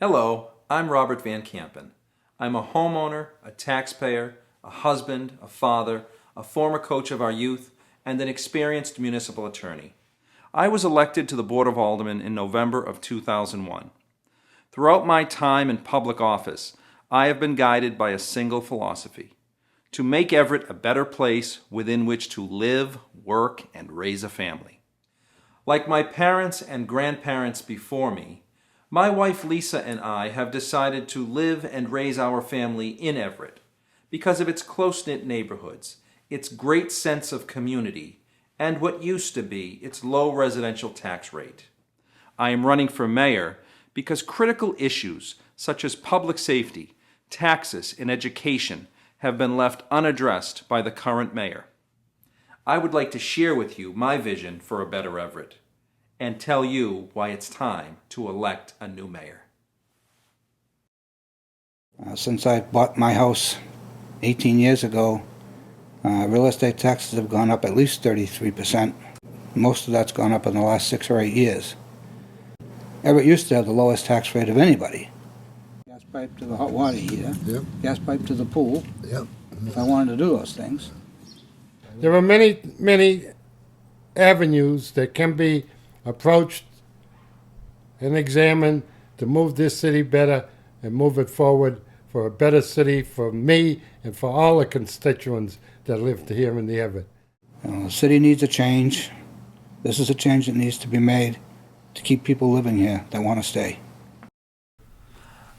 Hello, I'm Robert Van Campen. I'm a homeowner, a taxpayer, a husband, a father, a former coach of our youth, and an experienced municipal attorney. I was elected to the Board of Aldermen in November of 2001. Throughout my time in public office, I have been guided by a single philosophy: to make Everett a better place within which to live, work, and raise a family. Like my parents and grandparents before me, my wife Lisa and I have decided to live and raise our family in Everett because of its close-knit neighborhoods, its great sense of community, and what used to be its low residential tax rate. I am running for mayor because critical issues such as public safety, taxes, and education have been left unaddressed by the current mayor. I would like to share with you my vision for a better Everett and tell you why it's time to elect a new mayor. Since I bought my house 18 years ago, real estate taxes have gone up at least 33%. Most of that's gone up in the last 6 or 8 years. Everett used to have the lowest tax rate of anybody. Gas pipe to the hot water heater, Yep. gas pipe to the pool, Yep. if I wanted to do those things. There are many avenues that can be approached and examined to move this city better and move it forward for a better city for me and for all the constituents that live here in the Everett. The city needs a change. This is a change that needs to be made to keep people living here that want to stay.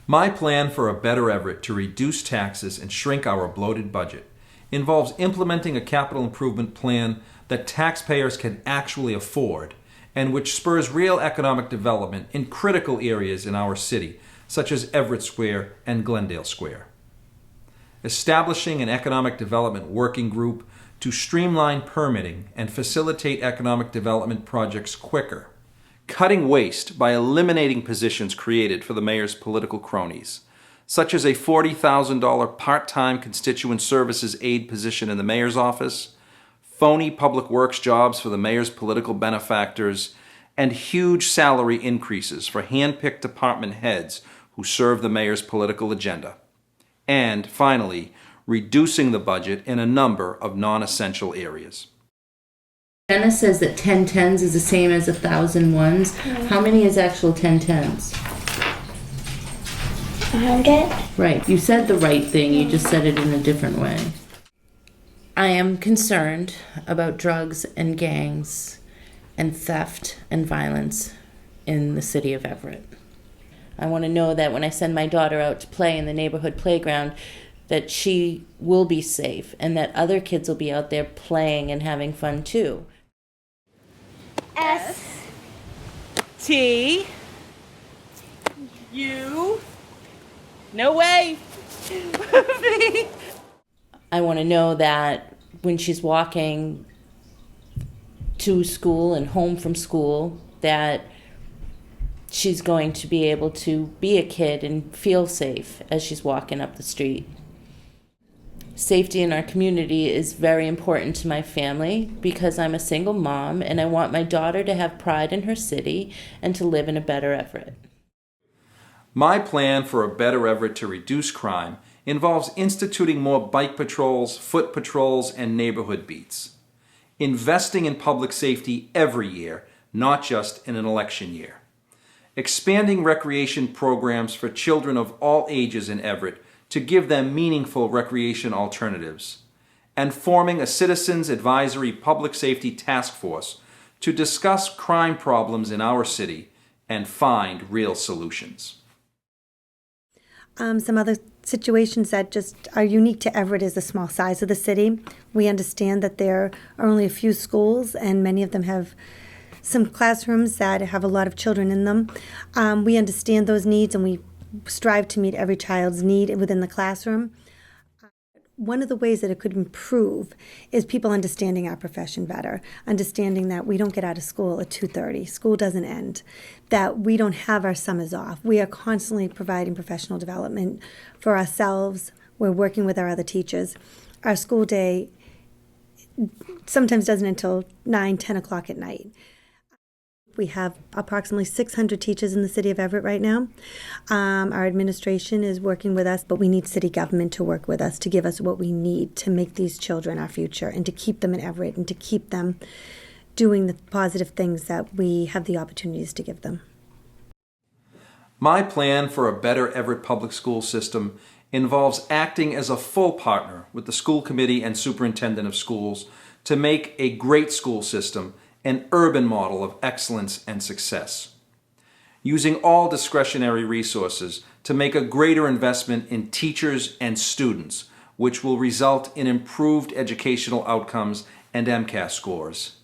My plan for a better Everett to reduce taxes and shrink our bloated budget involves implementing a capital improvement plan that taxpayers can actually afford and which spurs real economic development in critical areas in our city, such as Everett Square and Glendale Square. Establishing an economic development working group to streamline permitting and facilitate economic development projects quicker. Cutting waste by eliminating positions created for the mayor's political cronies, such as a $40,000 part-time constituent services aide position in the mayor's office, phony public works jobs for the mayor's political benefactors, and huge salary increases for hand-picked department heads who serve the mayor's political agenda. And finally, reducing the budget in a number of non-essential areas. Jenna says that 10 tens is the same as 1,000 ones. How many is actual 10 tens? 100? Right, you said the right thing, you just said it in a different way. I am concerned about drugs and gangs and theft and violence in the city of Everett. I want to know that when I send my daughter out to play in the neighborhood playground, that she will be safe and that other kids will be out there playing and having fun too. S. T. U. No way. V. I want to know that when she's walking to school and home from school, that she's going to be able to be a kid and feel safe as she's walking up the street. Safety in our community is very important to my family because I'm a single mom and I want my daughter to have pride in her city and to live in a better Everett. My plan for a better Everett to reduce crime involves instituting more bike patrols, foot patrols, and neighborhood beats. Investing in public safety every year, not just in an election year. Expanding recreation programs for children of all ages in Everett to give them meaningful recreation alternatives, and forming a Citizens Advisory Public Safety Task Force to discuss crime problems in our city and find real solutions. Some other situations that just are unique to Everett is the small size of the city. We understand that there are only a few schools and many of them have some classrooms that have a lot of children in them. We understand those needs and we strive to meet every child's need within the classroom. One of the ways that it could improve is people understanding our profession better, understanding that we don't get out of school at 2:30, school doesn't end, that we don't have our summers off. We are constantly providing professional development for ourselves. We're working with our other teachers. Our school day sometimes doesn't until 9, 10 o'clock at night. We have approximately 600 teachers in the city of Everett right now. Our administration is working with us, but we need city government to work with us to give us what we need to make these children our future and to keep them in Everett and to keep them doing the positive things that we have the opportunities to give them. My plan for a better Everett public school system involves acting as a full partner with the school committee and superintendent of schools to make a great school system an urban model of excellence and success. Using all discretionary resources to make a greater investment in teachers and students, which will result in improved educational outcomes and MCAS scores.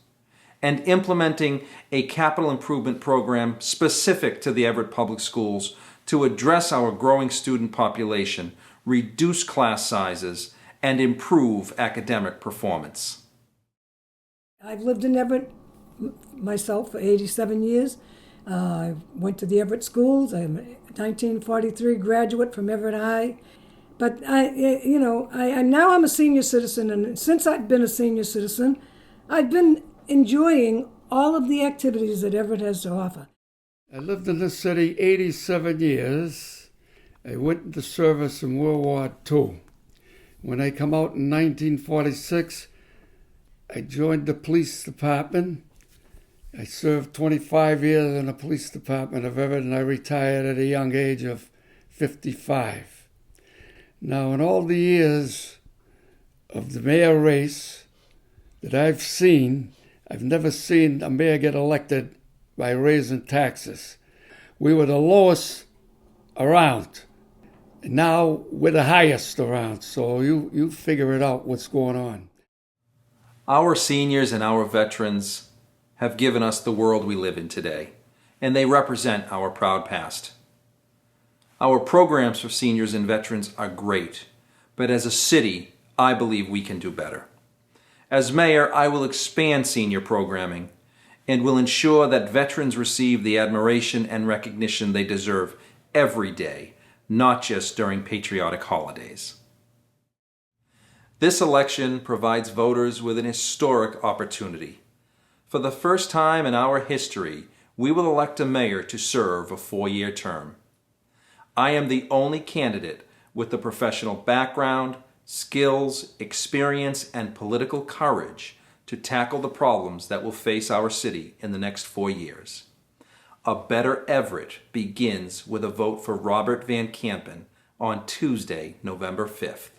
And implementing a capital improvement program specific to the Everett Public Schools to address our growing student population, reduce class sizes, and improve academic performance. I've lived in Everett myself for 87 years. I went to the Everett schools. I'm a 1943 graduate from Everett High. But now I'm a senior citizen, and since I've been a senior citizen, I've been enjoying all of the activities that Everett has to offer. I lived in this city 87 years. I went into service in World War II. When I come out in 1946, I joined the police department. I served 25 years in the police department of Everett, and I retired at a young age of 55. Now, in all the years of the mayor race that I've seen, I've never seen a mayor get elected by raising taxes. We were the lowest around. And now we're the highest around. So you figure it out what's going on. Our seniors and our veterans have given us the world we live in today, and they represent our proud past. Our programs for seniors and veterans are great, but as a city, I believe we can do better. As mayor, I will expand senior programming and will ensure that veterans receive the admiration and recognition they deserve every day, not just during patriotic holidays. This election provides voters with an historic opportunity. For the first time in our history, we will elect a mayor to serve a 4-year term. I am the only candidate with the professional background, skills, experience, and political courage to tackle the problems that will face our city in the next 4 years. A better Everett begins with a vote for Robert Van Campen on Tuesday, November 5th.